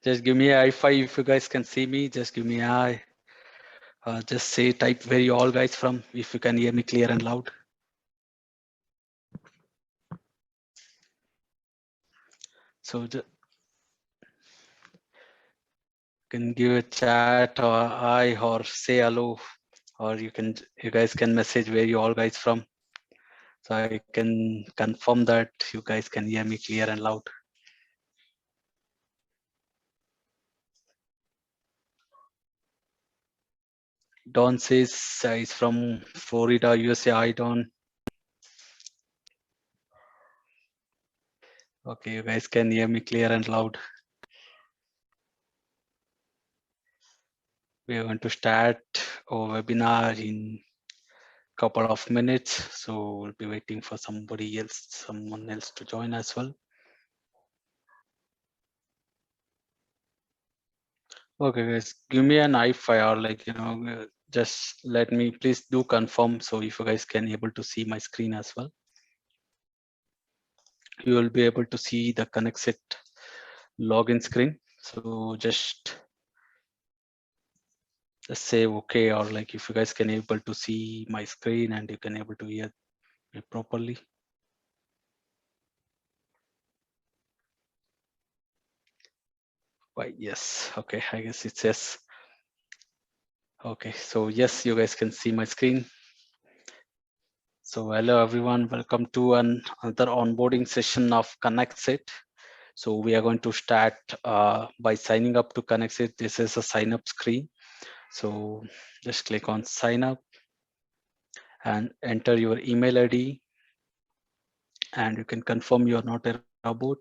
Just give me a I5 if you guys can see me. Just give me a I. Just say type where you all guys from if you can hear me clear and loud. So just can give a chat or I or say hello, or you guys can message where you all guys from. So I can confirm that you guys can hear me clear and loud. Don says he's from Florida, USA. I Don. Okay, you guys can hear me clear and loud. We are going to start our webinar in a couple of minutes. So we'll be waiting for someone else to join as well. Okay, guys, give me an I5 or like, just let me, please do confirm. So if you guys can able to see my screen as well, you will be able to see the KonnectzIT login screen. So just say okay, or like if you guys can able to see my screen and you can able to hear me properly. Why, yes, okay, I guess it says. Okay, so yes, you guys can see my screen. So hello everyone, welcome to another onboarding session of KonnectzIT. So we are going to start by signing up to KonnectzIT. This is a sign up screen. So just click on sign up and enter your email ID, and you can confirm you are not a robot.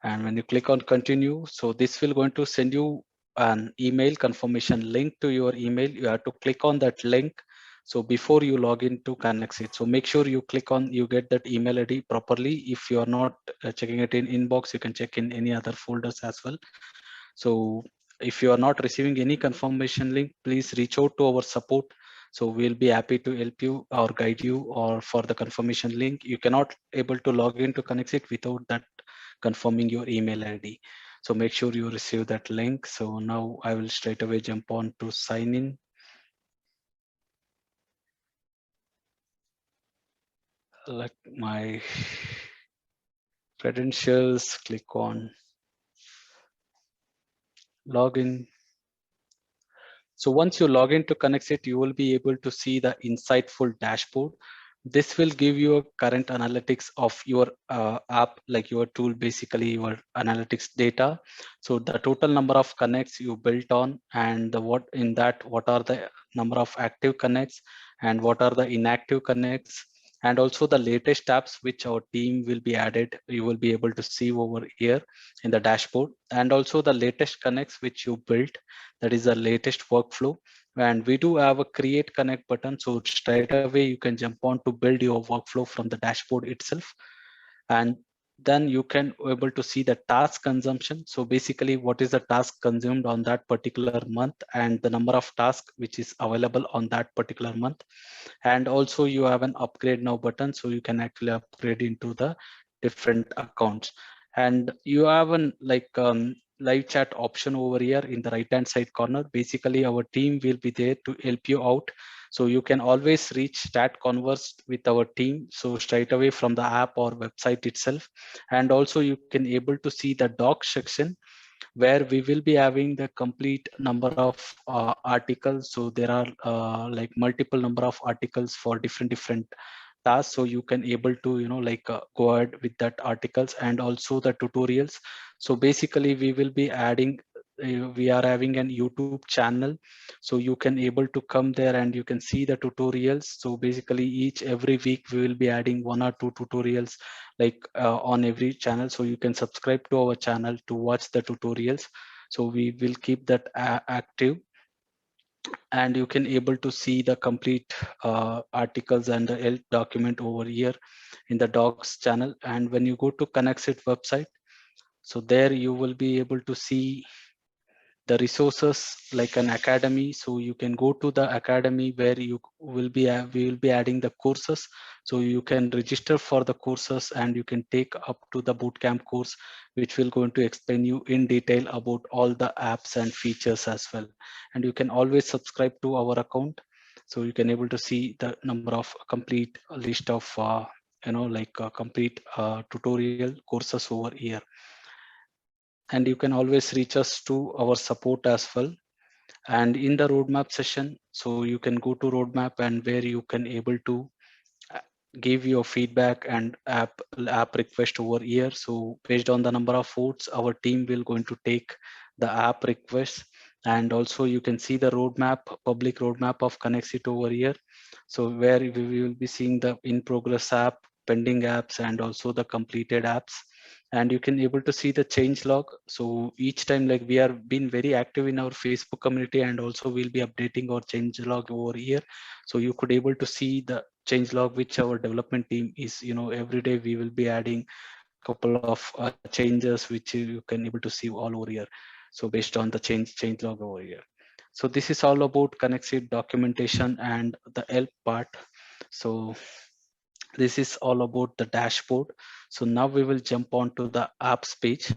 And when you click on continue, so this will going to send you an email confirmation link to your email. You have to click on that link. So before you log into KonnectzIT, so make sure you click on, you get that email ID properly. If you are not checking it in inbox, you can check in any other folders as well. So if you are not receiving any confirmation link, please reach out to our support. So we'll be happy to help you or guide you or for the confirmation link. You cannot able to log into KonnectzIT without that confirming your email ID. So make sure you receive that link. So now I will straight away jump on to sign in. Like my credentials, click on login. So once you log into KonnectzIT, you will be able to see the insightful dashboard. This will give you a current analytics of your app, like your tool, basically your analytics data. So the total number of connects you built on, and what are the number of active connects and what are the inactive connects, and also the latest apps which our team will be added. You will be able to see over here in the dashboard, and also the latest connects which you built. That is the latest workflow. And we do have a create connect button, so straight away you can jump on to build your workflow from the dashboard itself. And then you can able to see the task consumption. So basically what is the task consumed on that particular month and the number of tasks which is available on that particular month. And also you have an upgrade now button, so you can actually upgrade into the different accounts. And you have an live chat option over here in the right hand side corner. Basically our team will be there to help you out, so you can always reach chat converse with our team, so straight away from the app or website itself. And also you can able to see the doc section, where we will be having the complete number of articles. So there are like multiple number of articles for different tasks, so you can able to go ahead with that articles, and also the tutorials. So basically we will be adding we are having an YouTube channel, so you can able to come there and you can see the tutorials. So basically every week we will be adding 1 or 2 tutorials on every channel, so you can subscribe to our channel to watch the tutorials. So we will keep that active, and you can able to see the complete articles and the help document over here in the docs channel. And when you go to KonnectzIT website, so there you will be able to see the resources like an academy, so you can go to the academy where you will be we will be adding the courses, so you can register for the courses and you can take up to the bootcamp course, which will going to explain you in detail about all the apps and features as well. And you can always subscribe to our account, so you can able to see the number of complete list of like complete tutorial courses over here. And you can always reach us to our support as well. And in the roadmap session, so you can go to roadmap and where you can able to uh, give your feedback and app request over here. So based on the number of votes, our team will going to take the app request. And also you can see the roadmap, public roadmap of KonnectzIT over here, so where we will be seeing the in progress app, pending apps, and also the completed apps. And you can able to see the change log. So each time, like, we are being very active in our Facebook community, and also we'll be updating our change log over here. So you could able to see the change log which our development team is, every day we will be adding couple of changes which you can able to see all over here. So based on the change log over here. So this is all about KonnectzIT documentation and the help part. So this is all about the dashboard. So now we will jump on to the apps page.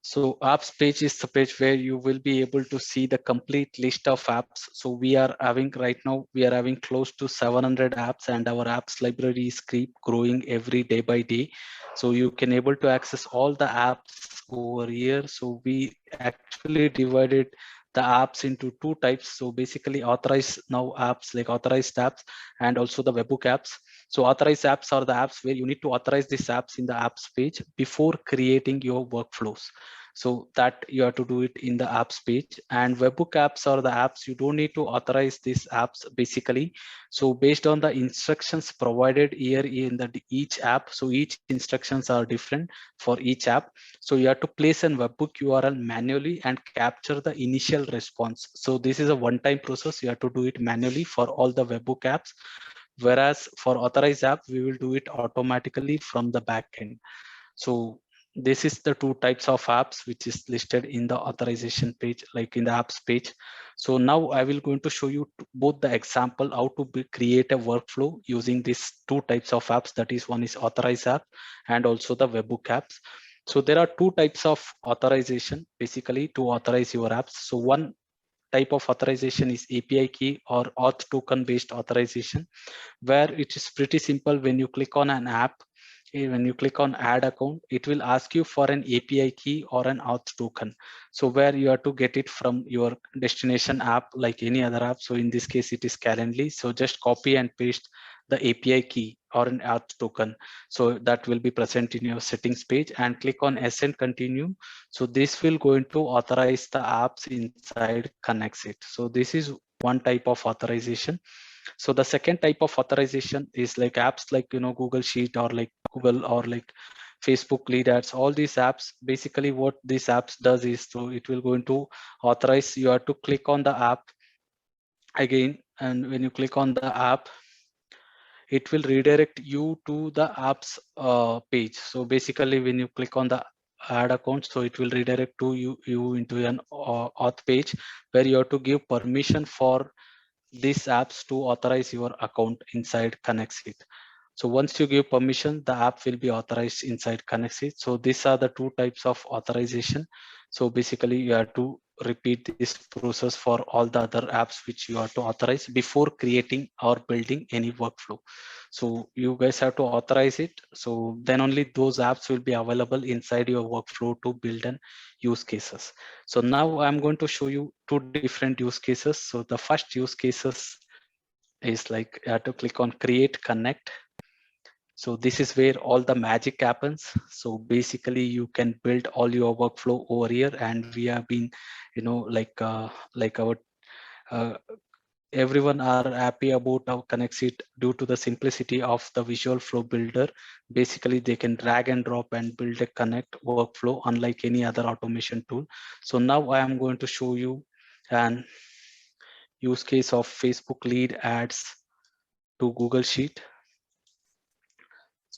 So apps page is the page where you will be able to see the complete list of apps. So we are having right now, we are having close to 700 apps, and our apps library is keep growing every day by day. So you can able to access all the apps over here. So we actually divided the apps into two types. So basically authorized now apps, like authorized apps, and also the webbook apps. So authorized apps are the apps where you need to authorize these apps in the apps page before creating your workflows. So that you have to do it in the apps page. And webbook apps are the apps you don't need to authorize these apps basically. So based on the instructions provided here in the each app, so each instructions are different for each app. So you have to place an webbook URL manually and capture the initial response. So this is a one-time process. You have to do it manually for all the webbook apps, whereas for authorized app we will do it automatically from the backend. So this is the two types of apps which is listed in the authorization page, like in the apps page. So now I will going to show you both the example how to create a workflow using these two types of apps, that is one is authorized app and also the webbook apps. So there are two types of authorization basically to authorize your apps. So one type of authorization is API key or auth token based authorization, where it is pretty simple. When you click on an app, when you click on add account, it will ask you for an API key or an auth token. So where you have to get it from your destination app like any other app. So in this case it is Calendly. So just copy and paste the API key or an auth token. So that will be present in your settings page, and click on S and continue. So this will going to authorize the apps inside KonnectzIT. So this is one type of authorization. So the second type of authorization is like apps like, Google Sheet or like Google or like Facebook lead ads. All these apps, basically what these apps does is, so it will go into authorize. You have to click on the app again, and when you click on the app, it will redirect you to the apps page. So basically when you click on the add account, so it will redirect to you into an auth page where you have to give permission for these apps to authorize your account inside KonnectzIT. So once you give permission, the app will be authorized inside KonnectzIT. So these are the two types of authorization. So basically you have to repeat this process for all the other apps which you have to authorize before creating or building any workflow. So you guys have to authorize it. So then only those apps will be available inside your workflow to build an use cases. So now I'm going to show you two different use cases. So the first use cases is like you have to click on create connect. So this is where all the magic happens. So basically you can build all your workflow over here, and we have been, like our everyone are happy about our KonnectzIT due to the simplicity of the visual flow builder. Basically they can drag and drop and build a connect workflow unlike any other automation tool. So now I am going to show you an use case of Facebook lead ads to Google Sheet.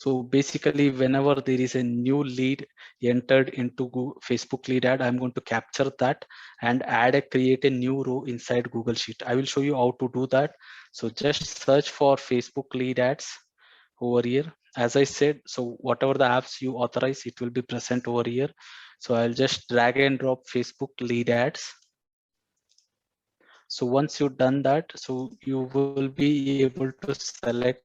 So basically, whenever there is a new lead entered into Facebook lead ad, I'm going to capture that and create a new row inside Google Sheet. I will show you how to do that. So just search for Facebook lead ads over here. As I said, so whatever the apps you authorize, it will be present over here. So I'll just drag and drop Facebook lead ads. So once you've done that, so you will be able to select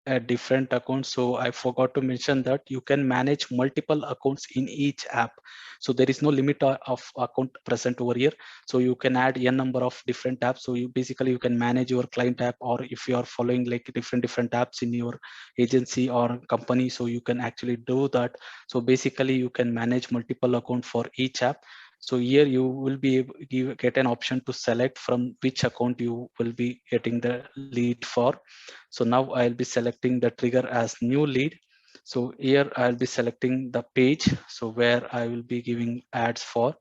a different account. So I forgot to mention that you can manage multiple accounts in each app. So there is no limit of account present over here. So you can add n number of different apps. So you basically you can manage your client app, or if you are following like different apps in your agency or company, so you can actually do that. So basically you can manage multiple account for each app. So here you will be able to get an option to select from which account you will be getting the lead for. So now I'll be selecting the trigger as new lead. So here I'll be selecting the page. So where I will be giving ads for.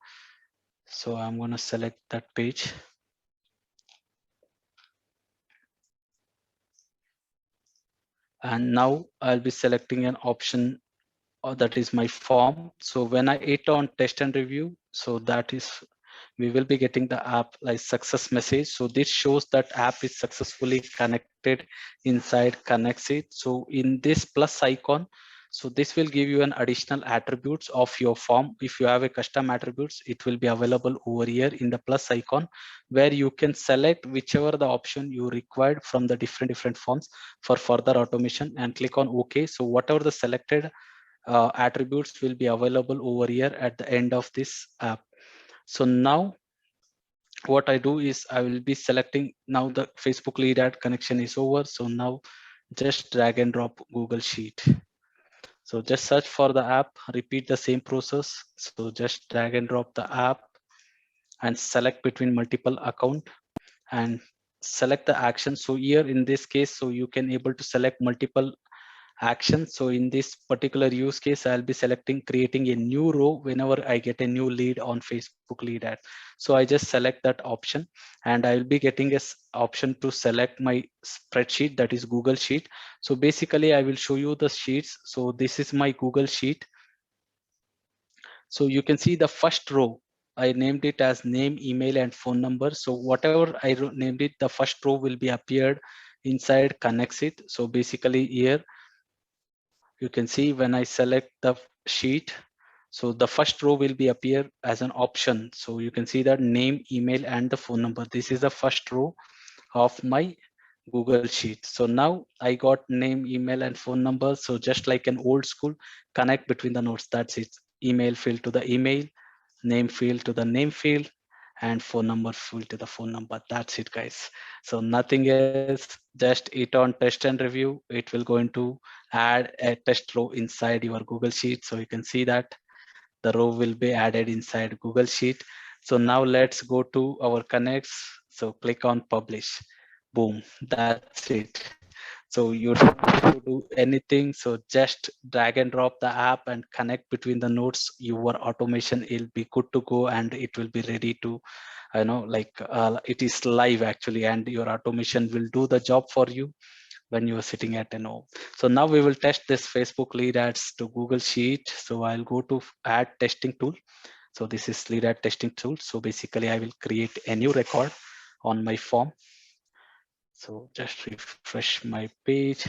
So I'm going to select that page. And now I'll be selecting an option that is my form. So when I hit on test and review, so that is we will be getting the app like success message. So this shows that app is successfully connected inside KonnectzIT. So in this plus icon, so this will give you an additional attributes of your form. If you have a custom attributes, it will be available over here in the plus icon, where you can select whichever the option you required from the different forms for further automation and click on OK. So whatever the selected attributes will be available over here at the end of this app. So now what I do is I will be selecting now the Facebook lead ad connection is over. So now just drag and drop Google Sheet. So just search for the app, repeat the same process. So just drag and drop the app and select between multiple account and select the action. So here in this case, so you can able to select multiple action. So in this particular use case, I'll be selecting creating a new row whenever I get a new lead on Facebook lead ad. So I just select that option and I will be getting a option to select my spreadsheet, that is Google Sheet. So basically I will show you the sheets. So this is my Google Sheet. So you can see the first row, I named it as name, email, and phone number. So whatever I named it, the first row will be appeared inside KonnectzIT. So basically here, you can see when I select the sheet, so the first row will be appear as an option. So you can see that name, email, and the phone number. This is the first row of my Google Sheet. So now I got name, email, and phone number. So just like an old school, connect between the nodes. That's it. Email field to the email, name field to the name field, and phone number field to the phone number. That's it, guys. So nothing else, just hit on test and review. It will going to add a test row inside your Google Sheet. So you can see that the row will be added inside Google Sheet. So now let's go to our connects. So click on publish. Boom, that's it. So you don't have to do anything. So just drag and drop the app and connect between the nodes. Your automation will be good to go and it will be ready to, like it is live actually, and your automation will do the job for you when you are sitting at an home. So now we will test this Facebook lead ads to Google Sheet. So I'll go to add testing tool. So this is lead ad testing tool. So basically I will create a new record on my form. So just refresh my page.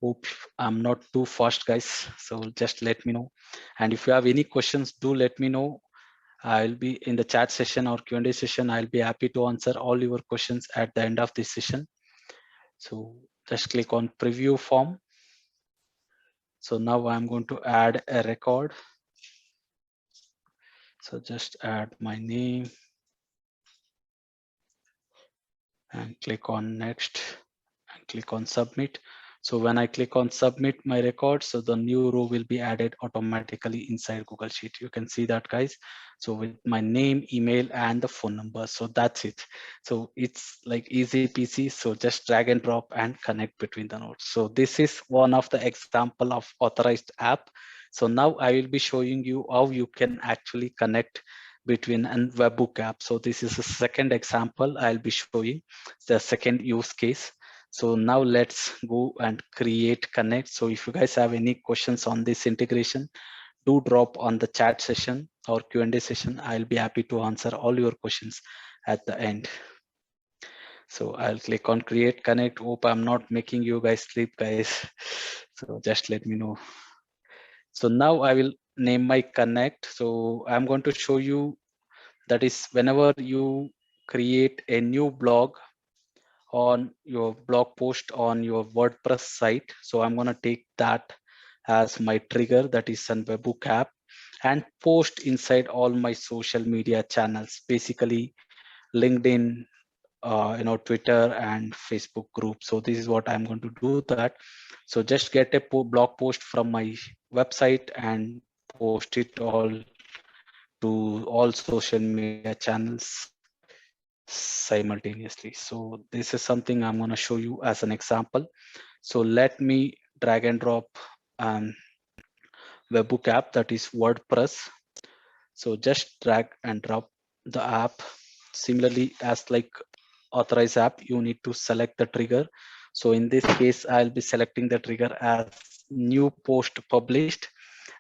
Hope I'm not too fast, guys. So just let me know. And if you have any questions, do let me know. I'll be in the chat session or Q&A session. I'll be happy to answer all your questions at the end of this session. So just click on preview form. So now I'm going to add a record. So just add my name and click on next and click on submit. So when I click on submit my record, so the new row will be added automatically inside Google Sheet. You can see that, guys. So with my name, email, and the phone number. So that's it. So it's like easy peasy. So just drag and drop and connect between the nodes. So this is one of the example of authorized app. So now I will be showing you how you can actually connect between and webbook app. So this is a second example I'll be showing, the second use case. So now let's go and create Connect. So if you guys have any questions on this integration, do drop on the chat session or Q&A session. I'll be happy to answer all your questions at the end. So I'll click on create Connect. Hope I'm not making you guys sleep, guys. So just let me know. So now I will name my Connect. So I'm going to show you that is whenever you create a new blog on your blog post on your WordPress site. So I'm going to take that as my trigger, that is an webbook app, and post inside all my social media channels, basically LinkedIn, Twitter and Facebook group. So this is what I'm going to do that. So just get a blog post from my website and post it all to all social media channels simultaneously. So this is something I'm going to show you as an example. So let me drag and drop webbook app, that is WordPress. So just drag and drop the app. Similarly, as like authorize app, you need to select the trigger. So in this case, I'll be selecting the trigger as new post published,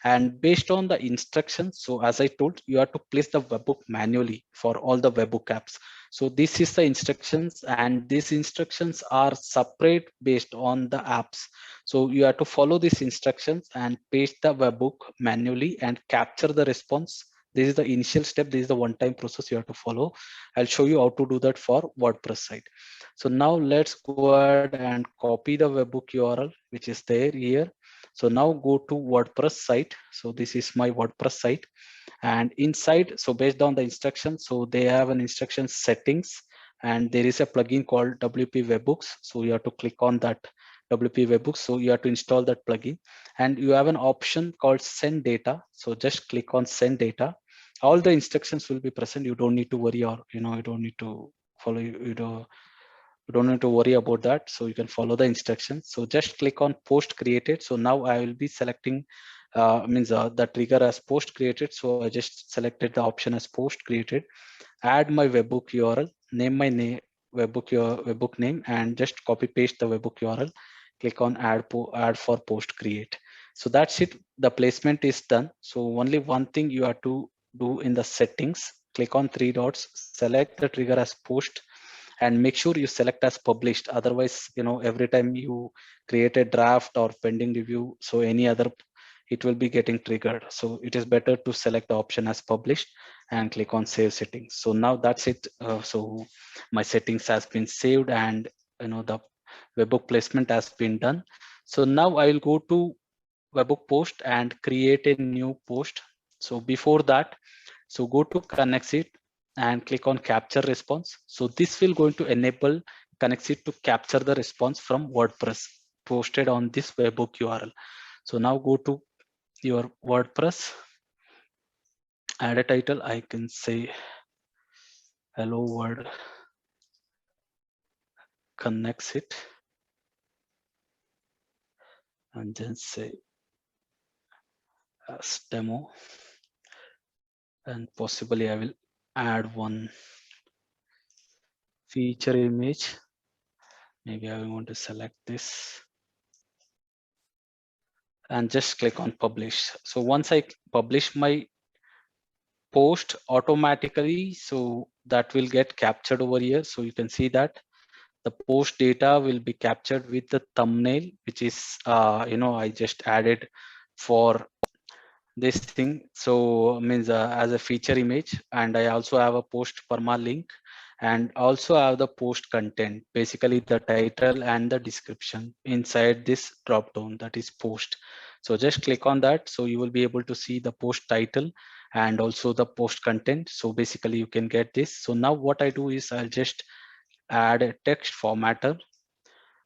and based on the instructions. So as I told, you have to place the webbook manually for all the webbook apps. So this is the instructions, and these instructions are separate based on the apps. So you have to follow these instructions and paste the webbook manually and capture the response. This is the initial step. This is the one-time process you have to follow. I'll show you how to do that for WordPress site. So now let's go ahead and copy the webbook URL, which is there here. So now go to WordPress site. So this is my WordPress site, and inside, so based on the instructions, so they have an instruction settings, and there is a plugin called WP Webhooks. So you have to click on that WP Webhooks. So you have to install that plugin, and you have an option called send data. So just click on send data. All the instructions will be present. You don't need to worry, or you don't need to follow. You don't need to worry about that. So you can follow the instructions. So just click on post created. So now I will be selecting the trigger as post created. So I just selected the option as post created. Add my webbook URL, name my name webbook name, and just copy paste the webbook URL. Click on add for post create. So that's it. The placement is done. So only one thing you have to do in the settings. Click on three dots, select the trigger as post, and make sure you select as published. Otherwise, every time you create a draft or pending review, so any other, it will be getting triggered. So it is better to select the option as published and click on save settings. So now that's it. So my settings has been saved, and the webbook placement has been done. So now I will go to webbook post and create a new post. So before that, so go to KonnectzIT and click on capture response. So this will going to enable KonnectzIT to capture the response from WordPress posted on this webbook URL. So now go to your WordPress, add a title. I can say hello world KonnectzIT, and then say as demo, and possibly I will add one feature image. Maybe I want to select this and just click on publish. So once I publish my post automatically, so that will get captured over here. So you can see that the post data will be captured with the thumbnail, which is I just added for this thing. So means as a feature image, and I also have a post perma link, and also have the post content, basically the title and the description inside this drop down, that is post. So just click on that. So you will be able to see the post title and also the post content. So basically you can get this. So now what I do is I'll just add a text formatter.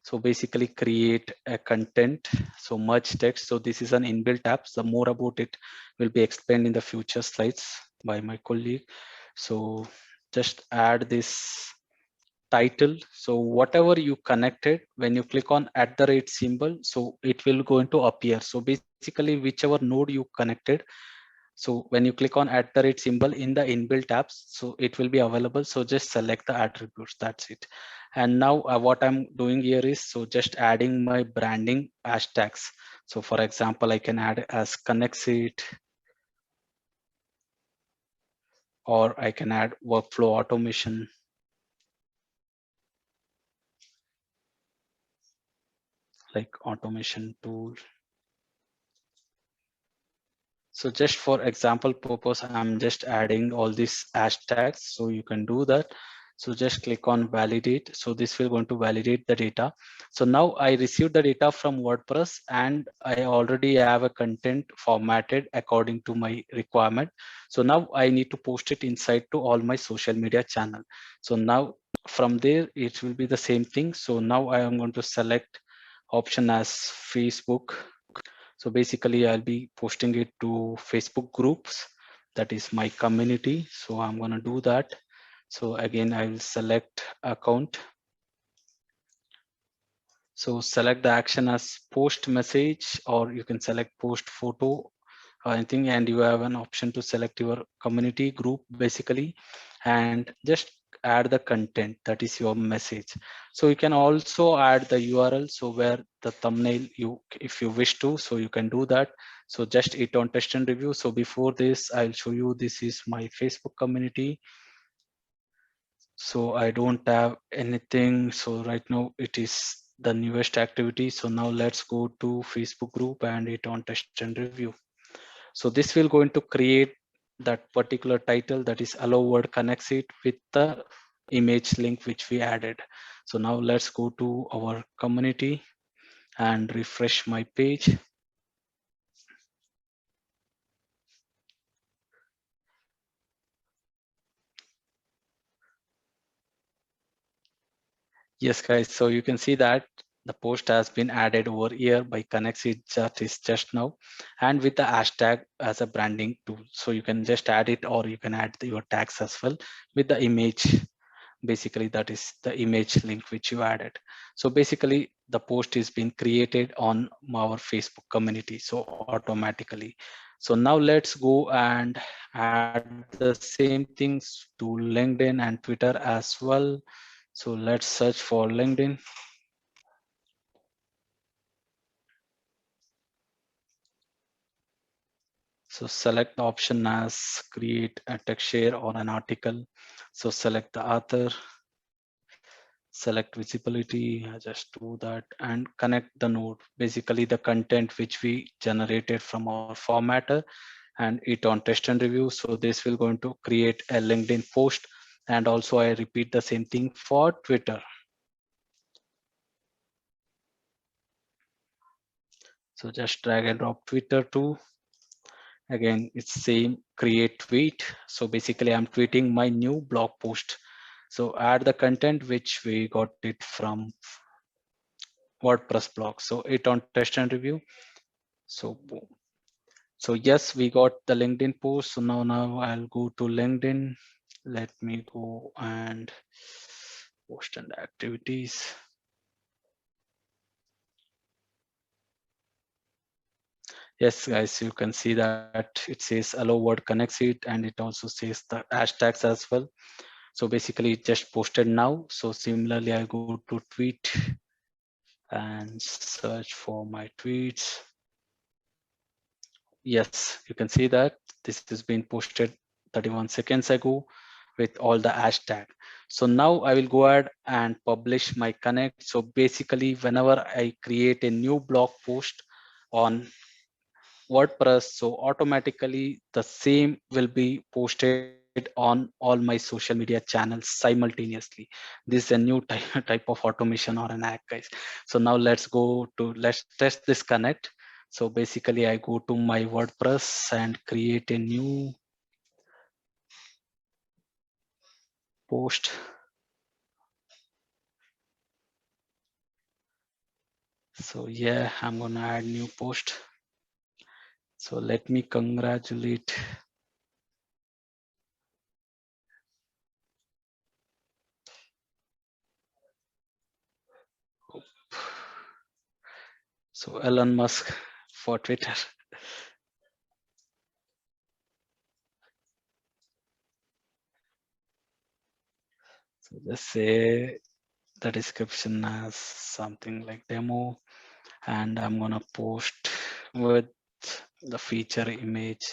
So basically create a content, so merge text. So this is an inbuilt app. So more about it will be explained in the future slides by my colleague. So just add this title. So whatever you connected, when you click on @ symbol, so it will going to appear. So basically whichever node you connected, So when you click on @ symbol in the inbuilt apps, so it will be available. So just select the attributes, that's it. And now what I'm doing here is, so just adding my branding hashtags. So for example, I can add as KonnectzIT, or I can add workflow automation, like automation tool. So just for example purpose, I'm just adding all these hashtags, so you can do that. So just click on validate. So this will going to validate the data. So now I received the data from WordPress, and I already have a content formatted according to my requirement. So now I need to post it inside to all my social media channel. So now from there, it will be the same thing. So now I am going to select option as Facebook. So basically I'll be posting it to Facebook groups, that is my community. So I'm going to do that. So again, I will select account. So select the action as post message, or you can select post photo or anything, and you have an option to select your community group basically, and just add the content, that is your message. So you can also add the URL, so where the thumbnail, you if you wish to, so you can do that. So just hit on test and review. So before this, I'll show you, this is my Facebook community. So I don't have anything. So right now it is the newest activity. So now let's go to Facebook group and hit on test and review. So this will going to create that particular title, that is allow word KonnectzIT, with the image link which we added. So now let's go to our community and refresh my page. Yes, guys. So you can see that the post has been added over here by KonnectzIT just now, and with the hashtag as a branding tool. So you can just add it, or you can add your tags as well with the image. Basically, that is the image link which you added. So basically, the post is being created on our Facebook community, so automatically. So now let's go and add the same things to LinkedIn and Twitter as well. So let's search for LinkedIn. So select the option as create a text share or an article. So select the author, select visibility, I just do that, and connect the node, basically the content which we generated from our formatter, and hit on test and review. So this will going to create a LinkedIn post, and also I repeat the same thing for Twitter. So just drag and drop Twitter too. Again, it's same create tweet. So basically I'm tweeting my new blog post. So add the content which we got it from WordPress blog. So hit on test and review. So boom. So yes, we got the LinkedIn post. So now I'll go to LinkedIn. Let me go and post and activities. Yes, guys, you can see that it says allow word KonnectzIT, and it also says the hashtags as well. So basically it just posted now. So similarly, I go to tweet and search for my tweets. Yes, you can see that this has been posted 31 seconds ago with all the hashtag. So now I will go ahead and publish my connect. So basically, whenever I create a new blog post on WordPress, so automatically the same will be posted on all my social media channels simultaneously. This is a new type of automation or an hack, guys. So now let's test this connect. So basically I go to my WordPress and create a new post. So yeah, I'm gonna add new post. So let me congratulate. So Elon Musk for Twitter. So just say the description as something like demo, and I'm gonna post with the feature image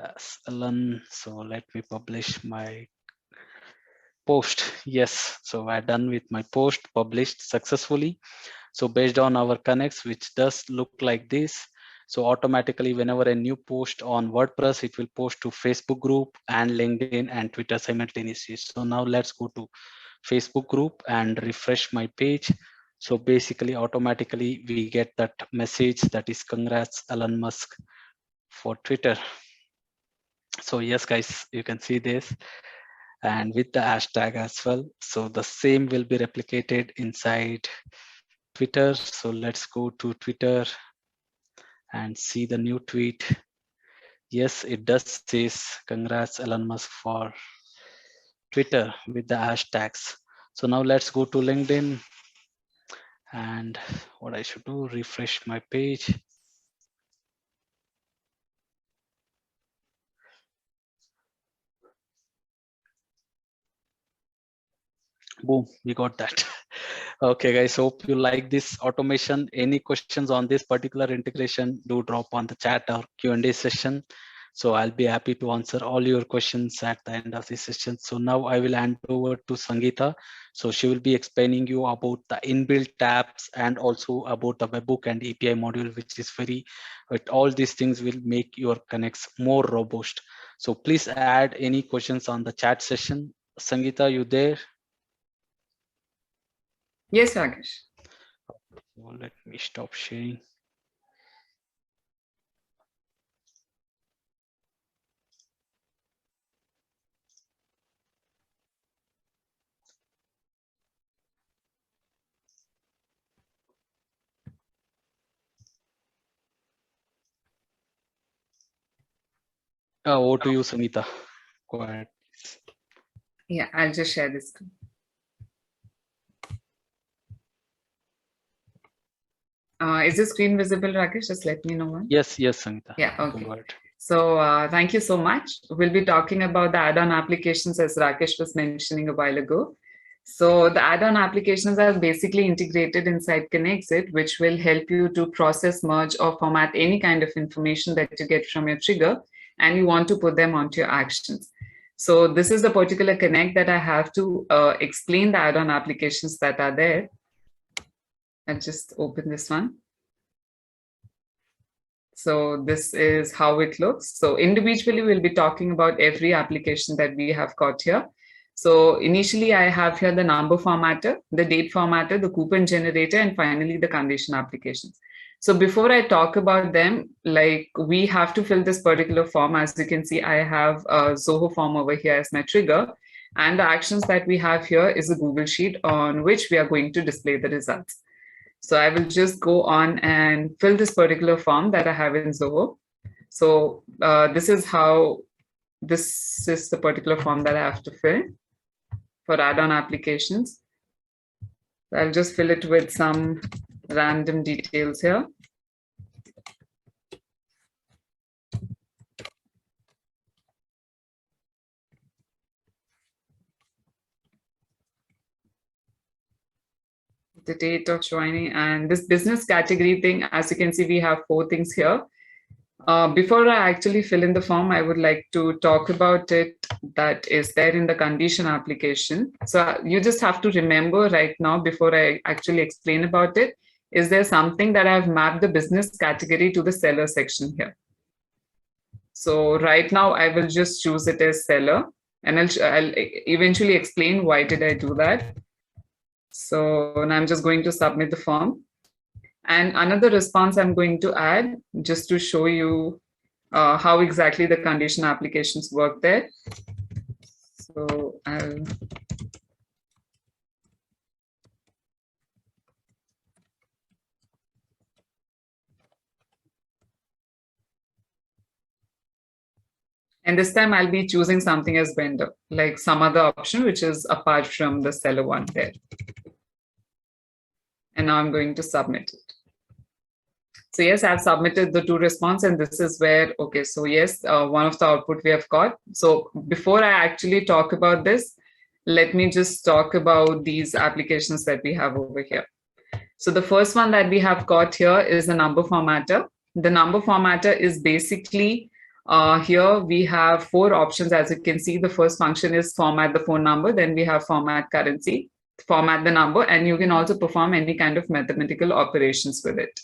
as Alan. So let me publish my post. Yes, so I done with my post, published successfully. So based on our connects, which does look like this, so automatically whenever a new post on WordPress, it will post to Facebook group and LinkedIn and Twitter simultaneously. So now let's go to Facebook group and refresh my page. So basically automatically we get that message that is congrats Elon Musk for Twitter. So yes guys, you can see this, and with the hashtag as well. So the same will be replicated inside Twitter. So let's go to Twitter and see the new tweet. Yes, it does says congrats Elon Musk for Twitter with the hashtags. So now let's go to LinkedIn, and what I should do, refresh my page. Boom, we got that. Okay guys, hope you like this automation. Any questions on this particular integration, do drop on the chat or Q&A session. So I'll be happy to answer all your questions at the end of this session. So now I will hand over to Sangeeta. So she will be explaining you about the inbuilt tabs and also about the webbook and API module, which is very, all these things will make your connects more robust. So please add any questions on the chat session. Sangeeta, you there? Yes, Rakesh. Well, let me stop sharing. Over to you, Sangeeta. Go ahead. Yeah, I'll just share this screen. Is the screen visible, Rakesh? Just let me know one. Yes, Sangeeta. Yeah, okay. Go ahead. So thank you so much. We'll be talking about the add-on applications as Rakesh was mentioning a while ago. So the add-on applications are basically integrated inside KonnectzIT, which will help you to process, merge, or format any kind of information that you get from your trigger, and you want to put them onto your actions. So this is the particular connect that I have to explain the add-on applications that are there. I'll just open this one. So this is how it looks. So individually, we'll be talking about every application that we have got here. So initially, I have here the number formatter, the date formatter, the coupon generator, and finally the condition applications. So before I talk about them, like we have to fill this particular form. As you can see, I have a Zoho form over here as my trigger. And the actions that we have here is a Google Sheet on which we are going to display the results. So I will just go on and fill this particular form that I have in Zoho. So this is the particular form that I have to fill for add-on applications. So I'll just fill it with some random details here. The date of joining and this business category thing, as you can see, we have 4 things here. Before I actually fill in the form, I would like to talk about it that is there in the condition application. So you just have to remember right now, before I actually explain about it, is there something that I've mapped the business category to the seller section here. So right now I will just choose it as seller, and I'll eventually explain why did I do that. So now I'm just going to submit the form. And another response I'm going to add just to show you how exactly the condition applications work there. So I'll and this time I'll be choosing something as vendor, like some other option which is apart from the seller one there. And now I'm going to submit it. So yes, I've submitted the 2 responses, and this is where, okay, so yes, one of the output we have got. So before I actually talk about this, let me just talk about these applications that we have over here. So the first one that we have got here is the number formatter. The number formatter is basically here we have 4 options. As you can see, the first function is format the phone number. Then we have format currency, format the number, and you can also perform any kind of mathematical operations with it.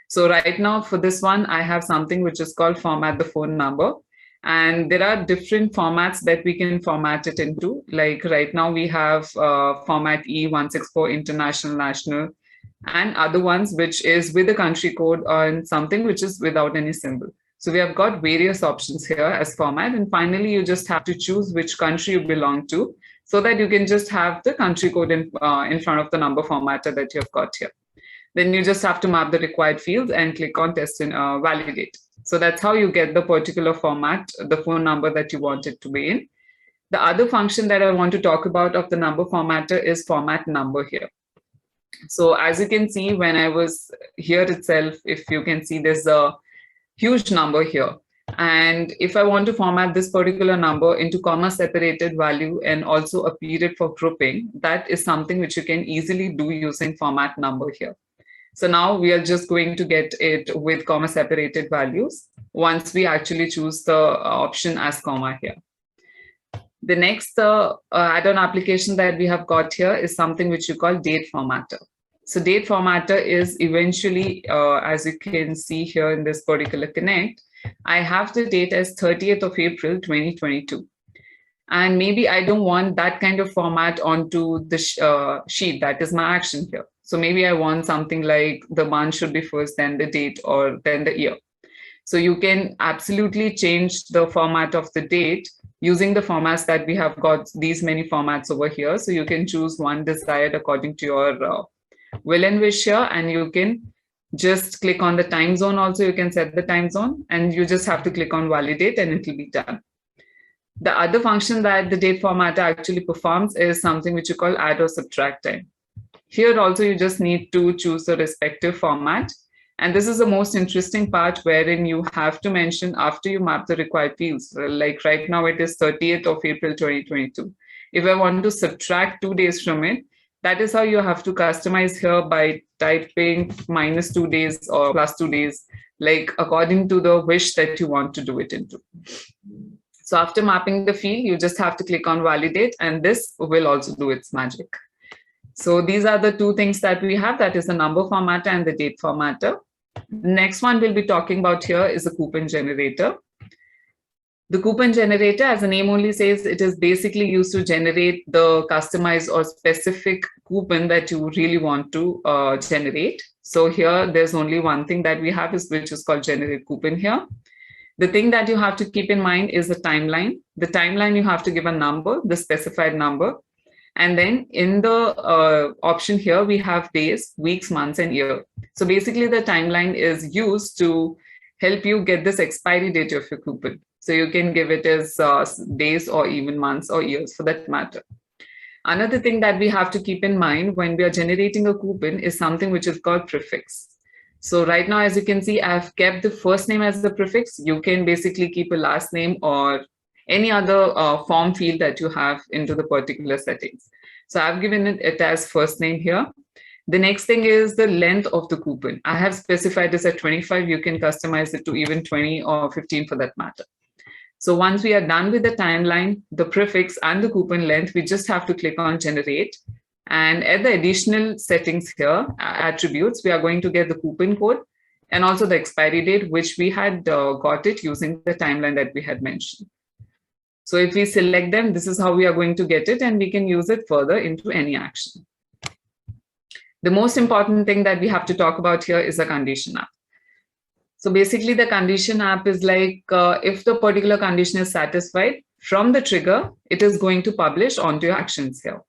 So right now for this one, I have something which is called format the phone number. And there are different formats that we can format it into. Like right now we have format E164 international, national, and other ones which is with the country code and something which is without any symbol. So we have got various options here as format. And finally, you just have to choose which country you belong to so that you can just have the country code in front of the number formatter that you've got here. Then you just have to map the required fields and click on test and validate. So that's how you get the particular format, the phone number that you want it to be in. The other function that I want to talk about of the number formatter is format number here. So as you can see, when I was here itself, if you can see, there's a huge number here. And if I want to format this particular number into comma separated value and also a period for grouping, that is something which you can easily do using format number here. So now we are just going to get it with comma separated values once we actually choose the option as comma here. The next add-on application that we have got here is something which you call date formatter. So date formatter is eventually, as you can see here in this particular connect, I have the date as 30th of April, 2022. And maybe I don't want that kind of format onto the sheet, that is my action here. So maybe I want something like the month should be first, then the date, or then the year. So you can absolutely change the format of the date using the formats that we have got, these many formats over here. So you can choose one desired according to your will and wish here, and you can just click on the time zone. Also, you can set the time zone and you just have to click on validate and it will be done. The other function that the date formatter actually performs is something which you call add or subtract time. Here also, you just need to choose the respective format. And this is the most interesting part wherein you have to mention after you map the required fields. Like right now, it is 30th of April, 2022. If I want to subtract 2 days from it, that is how you have to customize here by typing -2 days or +2 days, like according to the wish that you want to do it into. So after mapping the field, you just have to click on validate, and this will also do its magic. So these are the 2 things that we have, that is the number formatter and the date formatter. The next one we'll be talking about here is the coupon generator. The coupon generator, as the name only says, it is basically used to generate the customized or specific coupon that you really want to generate. So here, there's only one thing that we have, which is called generate coupon here. The thing that you have to keep in mind is the timeline. The timeline, you have to give a number, the specified number. And then in the option here, we have days, weeks, months, and year. So basically, the timeline is used to help you get this expiry date of your coupon. So you can give it as days or even months or years for that matter. Another thing that we have to keep in mind when we are generating a coupon is something which is called prefix. So right now, as you can see, I've kept the first name as the prefix. You can basically keep a last name or any other form field that you have into the particular settings. So I've given it as first name here. The next thing is the length of the coupon. I have specified this at 25. You can customize it to even 20 or 15 for that matter. So once we are done with the timeline, the prefix and the coupon length, we just have to click on generate. And at the additional settings here, attributes, we are going to get the coupon code and also the expiry date, which we had got it using the timeline that we had mentioned. So if we select them, this is how we are going to get it, and we can use it further into any action. The most important thing that we have to talk about here is the condition app. So basically, the condition app is like if the particular condition is satisfied from the trigger, it is going to publish onto your actions here.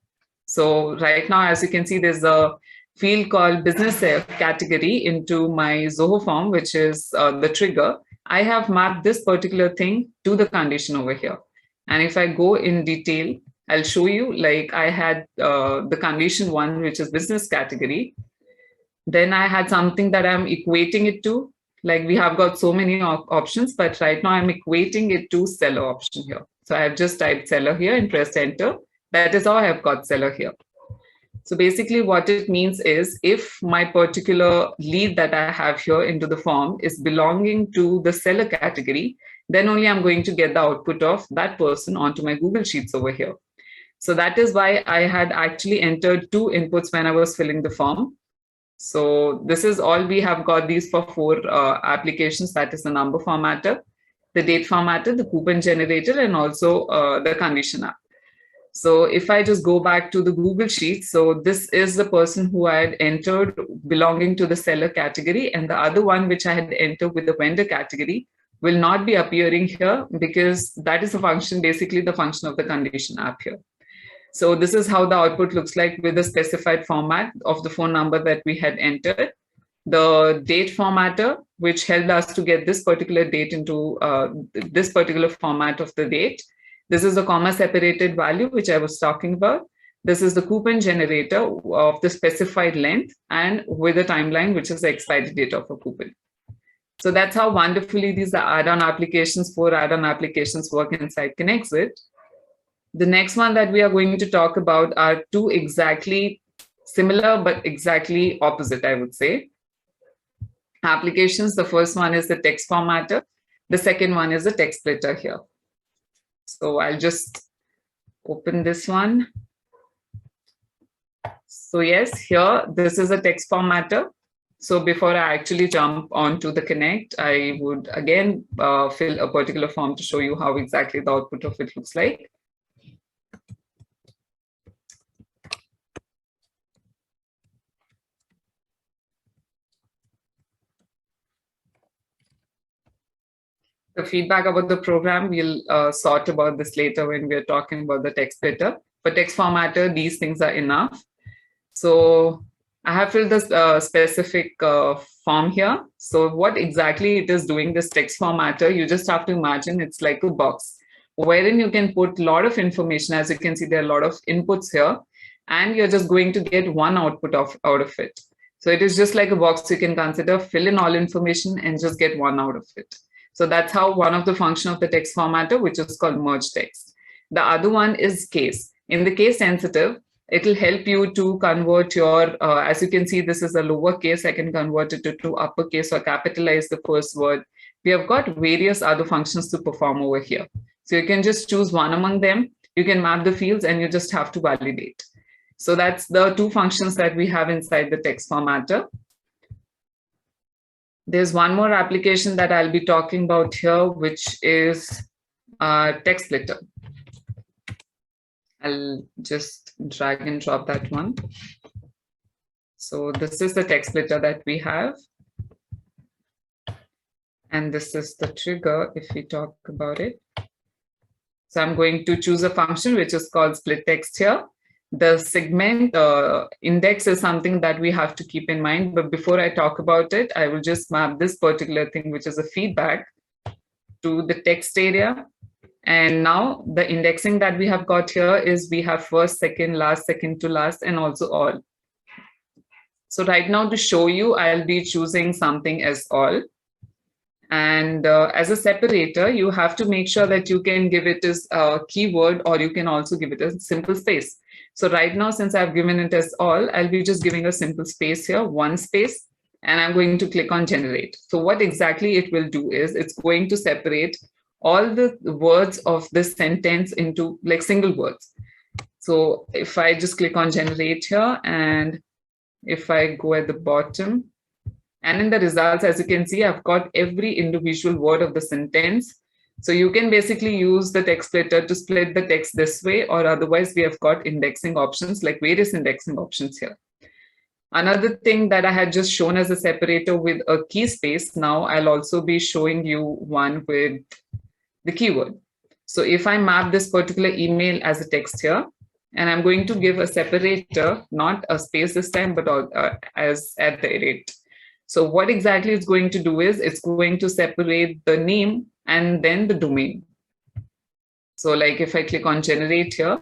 So right now, as you can see, there's a field called business category into my Zoho form, which is the trigger. I have mapped this particular thing to the condition over here. And if I go in detail, I'll show you, like I had the condition 1, which is business category. Then I had something that I'm equating it to. Like we have got so many options, but right now I'm equating it to seller option here. So I've just typed seller here and pressed enter. That is how I have got seller here. So basically what it means is if my particular lead that I have here into the form is belonging to the seller category, then only I'm going to get the output of that person onto my Google Sheets over here. So that is why I had actually entered 2 inputs when I was filling the form. So this is all we have got these for 4 applications. That is the number formatter, the date formatter, the coupon generator, and also the condition app. So if I just go back to the Google Sheets, so this is the person who I had entered belonging to the seller category, and the other one which I had entered with the vendor category will not be appearing here because that is a function, basically the function of the condition app here. So this is how the output looks like with the specified format of the phone number that we had entered. The date formatter, which helped us to get this particular date into this particular format of the date. This is the comma separated value, which I was talking about. This is the coupon generator of the specified length and with a timeline, which is the expiry date of a coupon. So that's how wonderfully these add-on applications, 4 add-on applications work inside KonnectzIT. The next one that we are going to talk about are 2 exactly similar, but exactly opposite, I would say, applications. The first one is the text formatter. The second one is the text splitter here. So I'll just open this one. So yes, here, this is a text formatter. So before I actually jump onto the Connect, I would again fill a particular form to show you how exactly the output of it looks like. The feedback about the program, we'll sort about this later when we're talking about the text splitter. For text formatter, these things are enough. So I have filled this specific form here. So what exactly it is doing, this text formatter, you just have to imagine it's like a box wherein you can put a lot of information. As you can see, there are a lot of inputs here, and you're just going to get one output out of it. So it is just like a box you can consider, fill in all information and just get one out of it. So that's how one of the function of the text formatter, which is called merge text. The other one is case. In the case sensitive, it will help you to convert your, as you can see, this is a lower case. I can convert it to uppercase or capitalize the first word. We have got various other functions to perform over here. So you can just choose one among them. You can map the fields and you just have to validate. So that's the 2 functions that we have inside the text formatter. There's one more application that I'll be talking about here, which is text splitter. I'll just drag and drop that one. So this is the text splitter that we have. And this is the trigger if we talk about it. So I'm going to choose a function which is called split text here. The segment index is something that we have to keep in mind. But before I talk about it, I will just map this particular thing, which is a feedback, to the text area. And now the indexing that we have got here is we have first, second to last, and also all. So right now to show you, I'll be choosing something as all. And as a separator, you have to make sure that you can give it as a keyword, or you can also give it a simple space. So right now, since I've given it as all, I'll be just giving a simple space here, 1 space, and I'm going to click on generate. So what exactly it will do is it's going to separate all the words of this sentence into like single words. So if I just click on generate here, and if I go at the bottom, and in the results, as you can see, I've got every individual word of the sentence. So you can basically use the text splitter to split the text this way, or otherwise we have got indexing options, like various indexing options here. Another thing that I had just shown as a separator with a key space, now I'll also be showing you one with the keyword. So if I map this particular email as a text here, and I'm going to give a separator, not a space this time, but as at the rate. So what exactly it's going to do is it's going to separate the name and then the domain. So like if I click on generate here,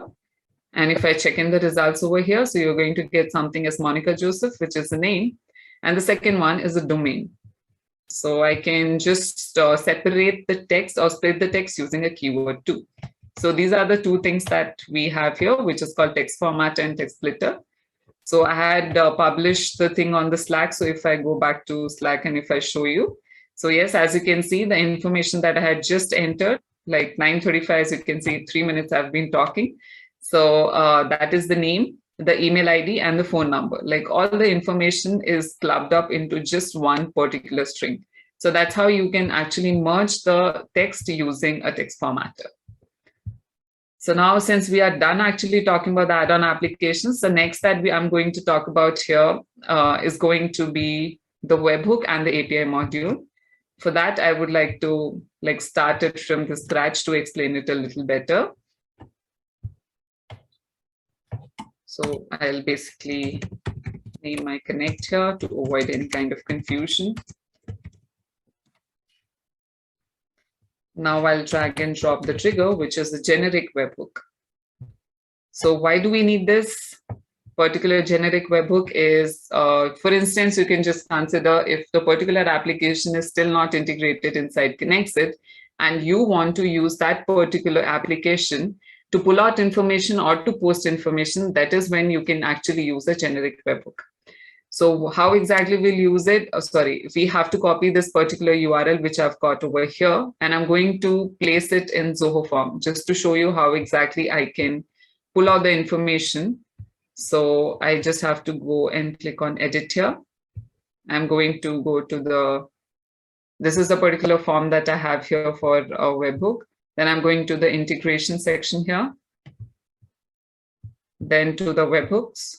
and if I check in the results over here, so you're going to get something as Monica Joseph, which is the name. And the second one is the domain. So I can just separate the text or split the text using a keyword too. So these are the two things that we have here, which is called text formatter and text splitter. So I had published the thing on the Slack. So if I go back to Slack and if I show you, so yes, as you can see, the information that I had just entered, like 9:35, as you can see, 3 minutes I've been talking. So that is the name, the email ID, and the phone number. Like all the information is clubbed up into just one particular string. So that's how you can actually merge the text using a text formatter. So now, since we are done actually talking about the add-on applications, the next that I'm going to talk about here is going to be the webhook and the API module. For that, I would like to start it from the scratch to explain it a little better. So I'll basically name my connect here to avoid any kind of confusion. Now I'll drag and drop the trigger, which is the generic webhook. So why do we need this particular generic webhook is, for instance, you can just consider if the particular application is still not integrated inside KonnectzIT and you want to use that particular application to pull out information or to post information, that is when you can actually use a generic webhook. So how exactly we'll use it? We have to copy this particular URL, which I've got over here, and I'm going to place it in Zoho form just to show you how exactly I can pull out the information. So I just have to go and click on edit here. I'm going to go to this is the particular form that I have here for a webhook. Then I'm going to the integration section here, then to the webhooks.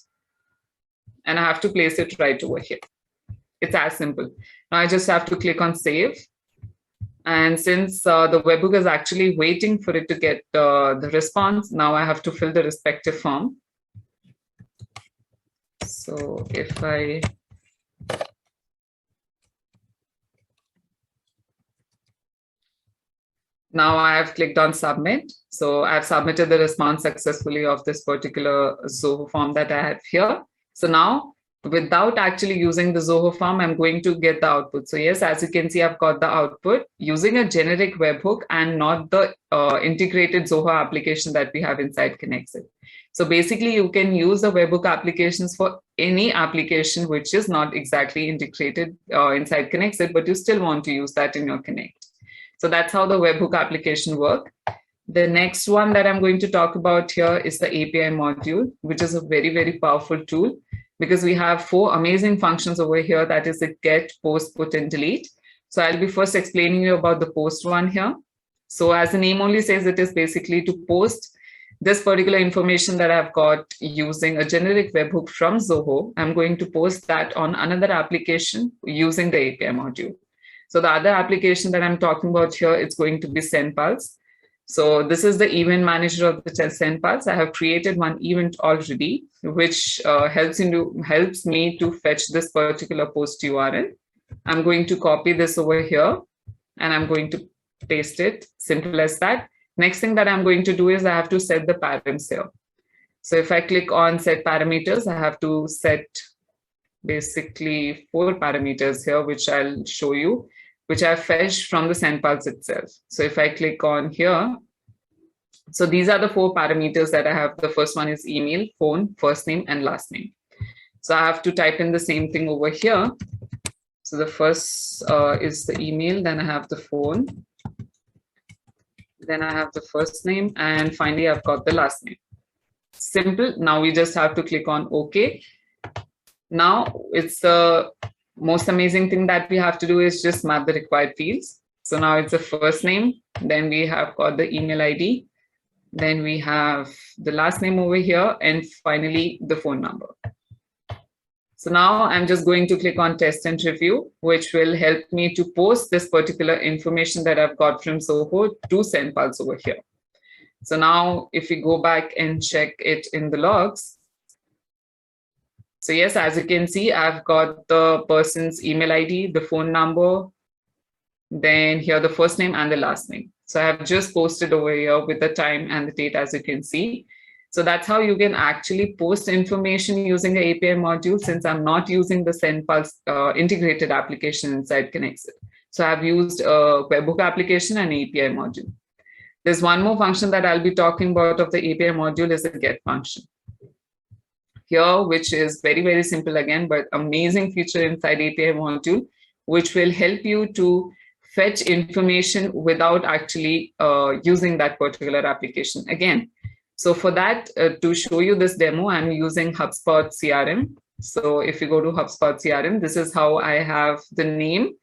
And I have to place it right over here. It's as simple. Now I just have to click on save. And since the webhook is actually waiting for it to get the response, now I have to fill the respective form. So if I now I have clicked on submit. So I've submitted the response successfully of this particular Zoho form that I have here. So now, without actually using the Zoho form, I'm going to get the output. So yes, as you can see, I've got the output using a generic webhook and not the integrated Zoho application that we have inside KonnectzIT. So basically, you can use the webhook applications for any application which is not exactly integrated inside KonnectzIT, but you still want to use that in your Connect. So that's how the webhook application works. The next one that I'm going to talk about here is the API module, which is a very, very powerful tool because we have 4 amazing functions over here. That is the get, post, put, and delete. So I'll be first explaining you about the post one here. So as the name only says, it is basically to post this particular information that I've got using a generic webhook from Zoho. I'm going to post that on another application using the API module. So the other application that I'm talking about here is going to be SendPulse. So this is the event manager of the SendPulse. I have created one event already, which helps me to fetch this particular post URL. I'm going to copy this over here and I'm going to paste it. Simple as that. Next thing that I'm going to do is I have to set the params here. So if I click on set parameters, I have to set basically 4 parameters here, which I'll show you, which I've fetched from the SendPulse itself. So if I click on here, so these are the 4 parameters that I have. The first one is email, phone, first name, and last name. So I have to type in the same thing over here. So the first is the email, then I have the phone, then I have the first name, and finally I've got the last name. Simple. Now we just have to click on OK. Now it's the most amazing thing that we have to do is just map the required fields. So now it's the first name, then we have got the email ID, then we have the last name over here, and finally the phone number. So now I'm just going to click on test and review, which will help me to post this particular information that I've got from Zoho to SendPulse over here. So now if we go back and check it in the logs, so yes, as you can see, I've got the person's email ID, the phone number, then here the first name and the last name. So I have just posted over here with the time and the date, as you can see. So that's how you can actually post information using the API module, since I'm not using the SendPulse integrated application inside KonnectzIT. So I've used a webhook application and API module. There's one more function that I'll be talking about of the API module is the get function here, which is very, very simple again, but amazing feature inside API module, which will help you to fetch information without actually using that particular application again. So for that, to show you this demo, I'm using HubSpot CRM. So if you go to HubSpot CRM, this is how I have the name.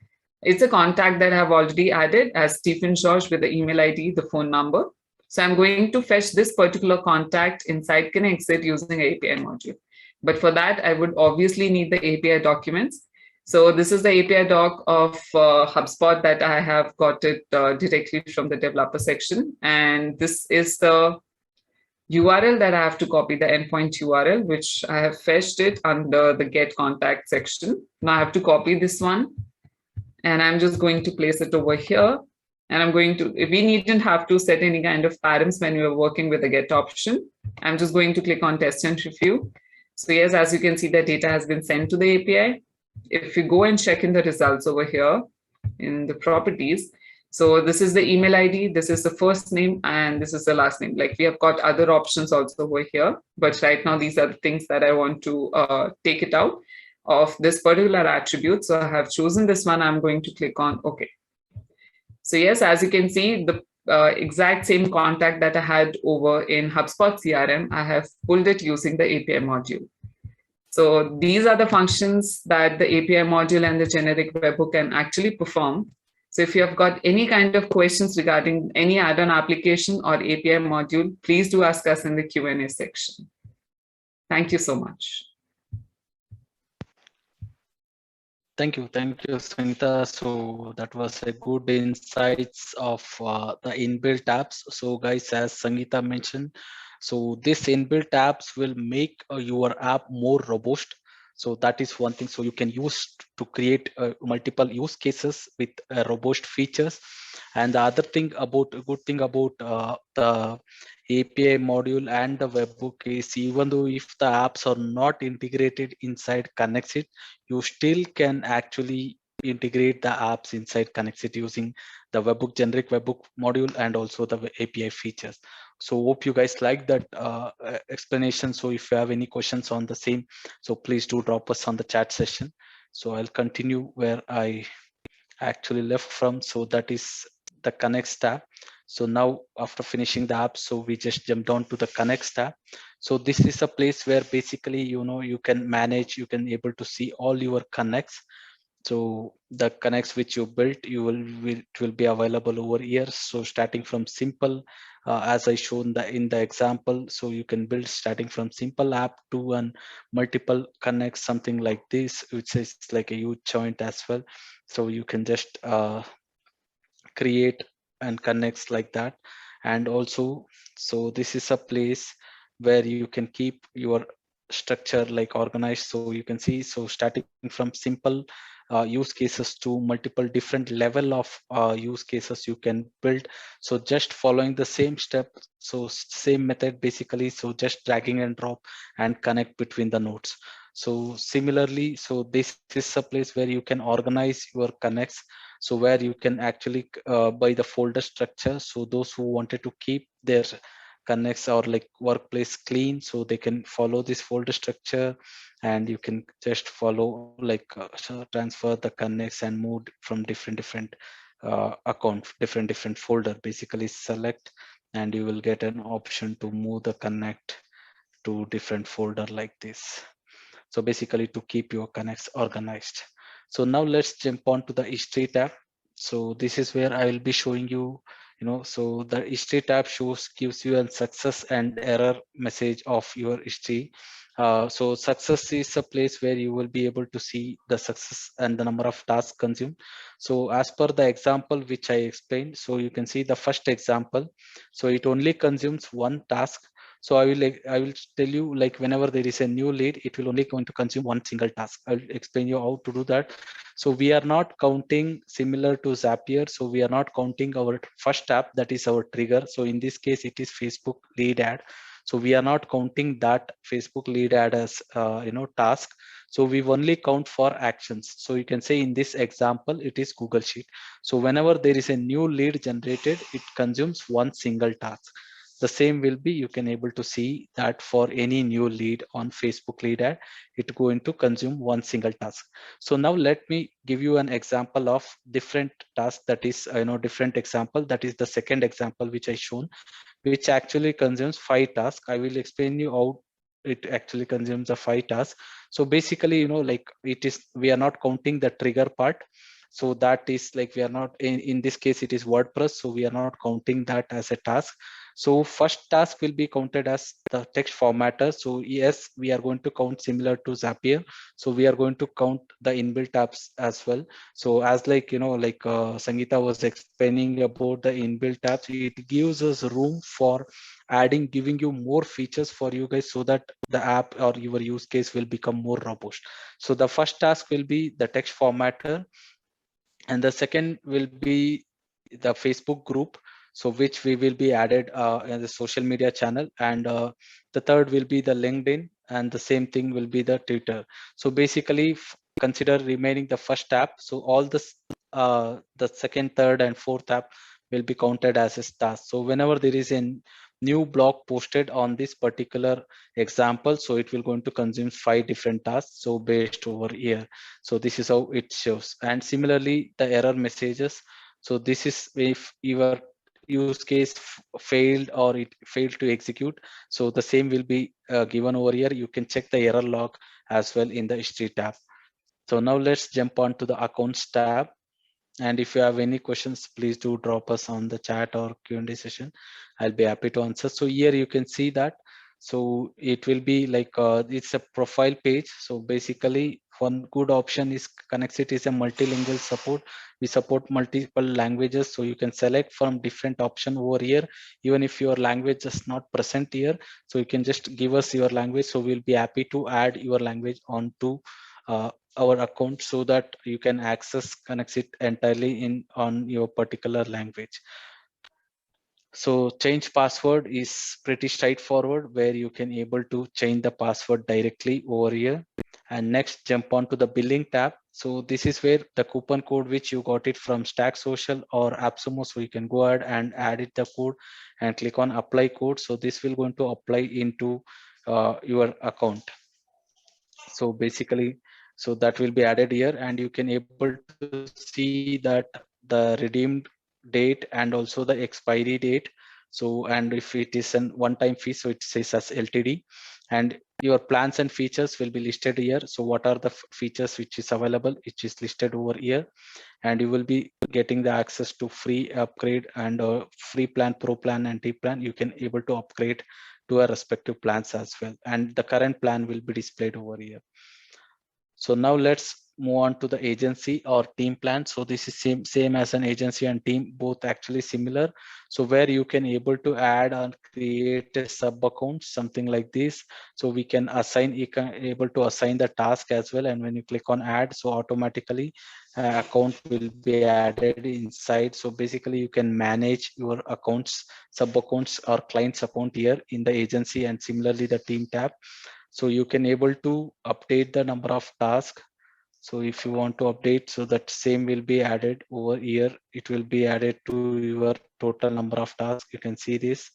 It's a contact that I've already added as Stephen George with the email ID, the phone number. So I'm going to fetch this particular contact inside KonnectzIT using API module. But for that, I would obviously need the API documents. So this is the API doc of HubSpot that I have got it directly from the developer section. And this is the URL that I have to copy, the endpoint URL, which I have fetched it under the get contact section. Now I have to copy this one. And I'm just going to place it over here. And I'm going to, we needn't have to set any kind of params when we're working with the get option. I'm just going to click on test and review. So yes, as you can see, the data has been sent to the API. If you go and check in the results over here in the properties, so this is the email ID, this is the first name, and this is the last name. Like we have got other options also over here, but right now these are the things that I want to take it out of this particular attribute. So I have chosen this one. I'm going to click on OK. So yes, as you can see, the exact same contact that I had over in HubSpot CRM, I have pulled it using the API module. So these are the functions that the API module and the generic webhook can actually perform. So if you have got any kind of questions regarding any add-on application or API module, please do ask us in the Q&A section. Thank you so much. Thank you, Sangeeta. So that was a good insights of the inbuilt apps. So guys, as Sangeeta mentioned, so this inbuilt apps will make your app more robust. So that is one thing. So you can use to create multiple use cases with robust features. And the other thing about, a good thing about the API module and the webbook is, even though if the apps are not integrated inside KonnectzIT, you still can actually integrate the apps inside KonnectzIT using the webbook, generic webbook module, and also the API features. So hope you guys like that explanation. So if you have any questions on the same, so please do drop us on the chat session. So I'll continue where I actually left from. So that is the Connects tab. So now after finishing the app, so we just jumped on to the Connects tab. So this is a place where basically, you can manage, you can able to see all your connects. So the connects which you built, it will be available over here. So starting from simple, as I shown in the example, so you can build starting from simple app to an multiple connects, something like this, which is like a huge joint as well. So you can just create and connects like that. And also, so this is a place where you can keep your structure like organized. So you can see, so starting from simple use cases to multiple different level of use cases you can build. So just following the same step, so same method basically, so just dragging and drop and connect between the nodes. So similarly, so this is a place where you can organize your connects, so where you can actually by the folder structure. So those who wanted to keep their connects or like workplace clean, so they can follow this folder structure, and you can just follow like so transfer the connects and move from different account, different folder. Basically select, and you will get an option to move the connect to different folder like this. So basically to keep your connects organized. So now let's jump on to the history tab. So this is where I will be showing you, so the history tab gives you a success and error message of your history. So success is a place where you will be able to see the success and the number of tasks consumed. So as per the example which I explained, so you can see the first example, so it only consumes one task. So I will tell you, like whenever there is a new lead, it will only going to consume one single task. I'll explain you how to do that. So we are not counting similar to Zapier. So we are not counting our first tab, that is our trigger. So in this case, it is Facebook lead ad. So we are not counting that Facebook lead ad as task. So we only count for actions. So you can say in this example, it is Google Sheet. So whenever there is a new lead generated, it consumes one single task. The same will be, you can able to see that for any new lead on Facebook lead ad, it going to consume one single task. So now let me give you an example of different task, that is different example. That is the second example which I shown, which actually consumes 5 tasks. I will explain you how it actually consumes the 5 tasks. So basically, like it is, we are not counting the trigger part. So that is like, we are not in this case, it is WordPress. So we are not counting that as a task. So first task will be counted as the text formatter. So yes, we are going to count similar to Zapier. So we are going to count the inbuilt tabs as well. So as like, Sangeeta was explaining about the inbuilt tabs, it gives us room for giving you more features for you guys, so that the app or your use case will become more robust. So the first task will be the text formatter, and the second will be the Facebook group, so which we will be added in the social media channel, and the third will be the LinkedIn, and the same thing will be the Twitter. So basically, consider remaining the first tab. So all this the second, third, and fourth tab will be counted as a task. So whenever there is a new blog posted on this particular example, so it will going to consume 5 different tasks, so based over here. So this is how it shows. And similarly, the error messages. So this is if your use case failed or it failed to execute. So the same will be given over here. You can check the error log as well in the history tab. So now let's jump on to the accounts tab. And if you have any questions, please do drop us on the chat or Q&A session. I'll be happy to answer. So here you can see that. So it will be like, it's a profile page. So basically, one good option is KonnectzIT is a multilingual support. We support multiple languages. So you can select from different option over here. Even if your language is not present here, so you can just give us your language. So we'll be happy to add your language onto our account, so that you can access KonnectzIT entirely in on your particular language. So change password is pretty straightforward, where you can able to change the password directly over here. And next, jump on to the billing tab. So this is where the coupon code which you got it from Stack Social or AppSumo, so you can go ahead and add it the code and click on apply code. So this will going to apply into your account. So basically, so that will be added here, and you can able to see that the redeemed date and also the expiry date. So, and if it is an one-time fee, so it says as LTD, and your plans and features will be listed here. So what are the features which is available, which is listed over here, and you will be getting the access to free upgrade and free plan, pro plan, and T plan. You can able to upgrade to our respective plans as well, and the current plan will be displayed over here. So now let's move on to the agency or team plan. So this is same as an agency and team, both actually similar. So where you can able to add and create a sub account, something like this. So we can assign, you can able to assign the task as well. And when you click on add, so automatically account will be added inside. So basically you can manage your accounts, sub accounts, or clients account here in the agency, and similarly the team tab. So you can able to update the number of tasks. So if you want to update, so that same will be added over here. It will be added to your total number of tasks. You can see this.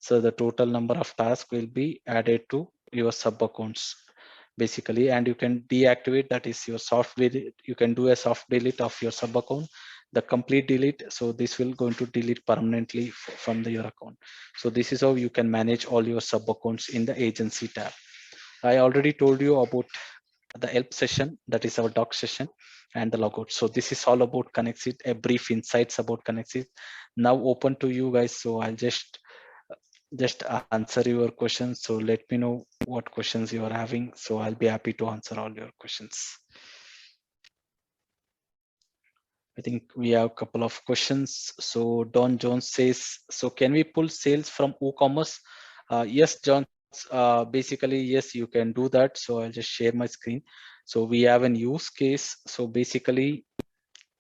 So the total number of tasks will be added to your sub accounts basically, and you can deactivate, that is your soft delete. You can do a soft delete of your sub account, the complete delete. So this will going to delete permanently from your account. So this is how you can manage all your sub accounts in the agency tab. I already told you about the help session, that is our doc session, and the logout. So this is all about KonnectzIT, a brief insights about KonnectzIT. Now open to you guys. So I'll just answer your questions. So let me know what questions you are having. So I'll be happy to answer all your questions. I think we have a couple of questions. So Don Jones says, so can we pull sales from WooCommerce? Yes, John, basically, yes, you can do that. So I'll just share my screen. So we have an use case. So basically,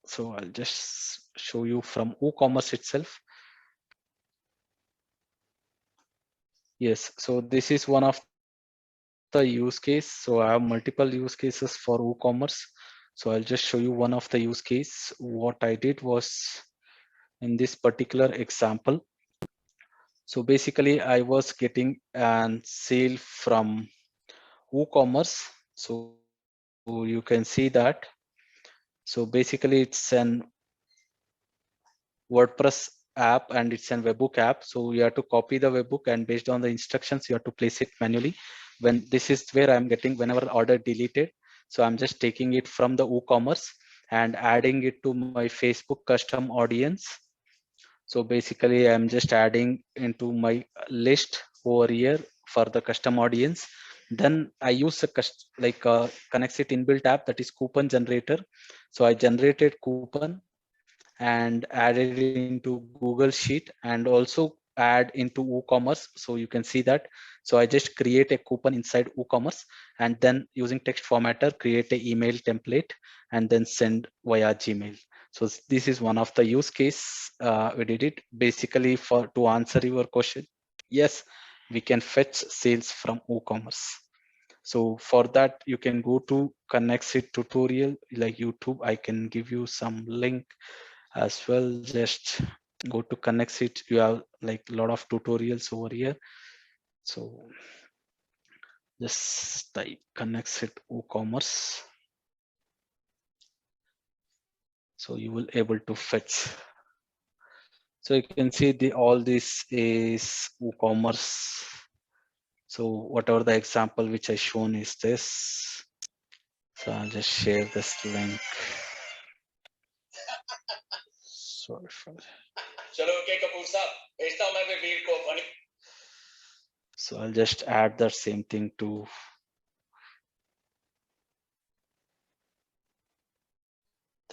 so I'll just show you from WooCommerce itself. Yes, so this is one of the use case. So I have multiple use cases for WooCommerce. So I'll just show you one of the use case. What I did was in this particular example. So basically I was getting an sale from WooCommerce. So you can see that. So basically it's an WordPress app and it's an webbook app. So you have to copy the webbook and based on the instructions, you have to place it manually. When this is where I'm getting whenever order deleted. So I'm just taking it from the WooCommerce and adding it to my Facebook custom audience. So basically I'm just adding into my list over here for the custom audience. Then I use a KonnectzIT inbuilt app, that is coupon generator. So I generated coupon and added into Google Sheet and also add into WooCommerce. So you can see that. So I just create a coupon inside WooCommerce and then using text formatter, create a email template and then send via Gmail. So this is one of the use case we did it basically for to answer your question. Yes, we can fetch sales from WooCommerce. So for that, you can go to KonnectzIT tutorial like YouTube. I can give you some link as well. Just go to KonnectzIT. You have like a lot of tutorials over here. So just type KonnectzIT WooCommerce. So you will able to fetch. So you can see the all this is WooCommerce. So whatever the example which I shown is this. So I'll just share this link. Sorry for that. So I'll just add that same thing to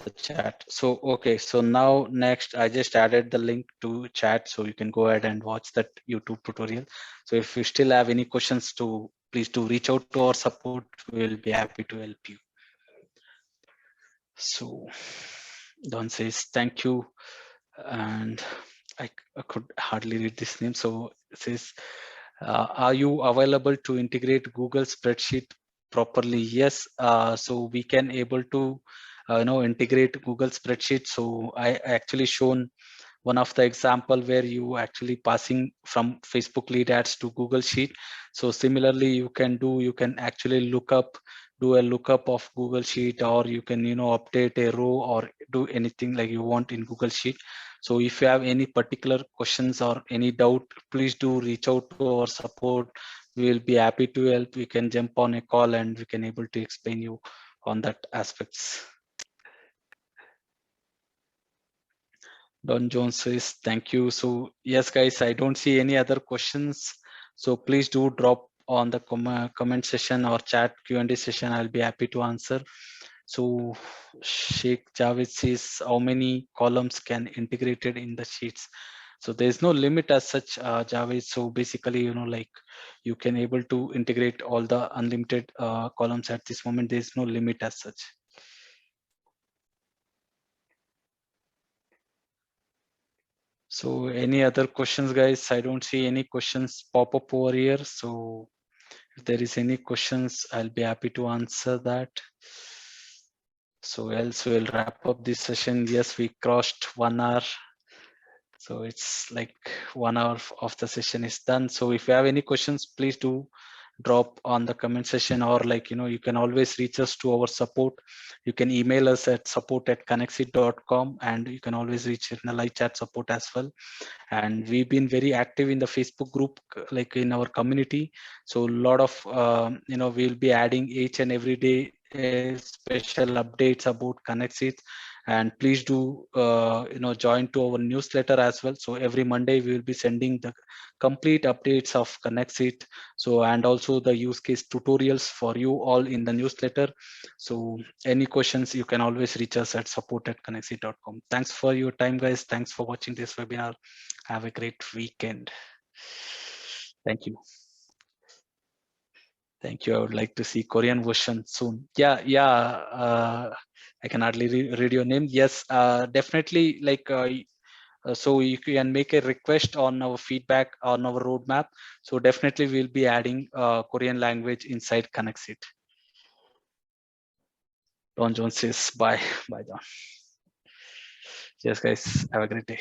the chat. So okay, so now next I just added the link to chat, so you can go ahead and watch that YouTube tutorial. So if you still have any questions, to please do reach out to our support. We'll be happy to help you. So Don says thank you, and I could hardly read this name. So it says, are you available to integrate Google spreadsheet properly? Yes. So we can able to integrate Google spreadsheet. So I actually shown one of the example where you actually passing from Facebook lead ads to Google Sheet. So similarly, you can actually do a lookup of Google Sheet, or you can update a row or do anything like you want in Google Sheet. So if you have any particular questions or any doubt, please do reach out to our support. We will be happy to help. We can jump on a call and we can able to explain you on that aspects. Don Jones says thank you. So yes, guys, I don't see any other questions. So please do drop on the comment session or chat Q&A session. I'll be happy to answer. So Sheikh Javed says how many columns can integrated in the sheets. So there's no limit as such, Javed. So basically, like you can able to integrate all the unlimited columns at this moment. There's no limit as such. So any other questions, guys? I don't see any questions pop up over here. So if there is any questions, I'll be happy to answer that. So else we'll wrap up this session. Yes, we crossed 1 hour. So it's like 1 hour of the session is done. So if you have any questions, please do drop on the comment section, or you can always reach us to our support. You can email us at support@konnecktzit.com, and you can always reach in the live chat support as well. And we've been very active in the Facebook group, like in our community. So a lot of we'll be adding each and every day special updates about KonnectzIT. And please do join to our newsletter as well. So every Monday we will be sending the complete updates of KonnectzIT, so and also the use case tutorials for you all in the newsletter. So any questions, you can always reach us at support@konnecktzit.com. Thanks for your time, guys. Thanks for watching this webinar. Have a great weekend. Thank you. Thank you. I would like to see Korean version soon. Yeah. I can hardly read your name. Yes, definitely. So you can make a request on our feedback on our roadmap. So definitely we'll be adding Korean language inside KonnectzIT. Don Jones says bye. Bye, Don. Yes, guys. Have a great day.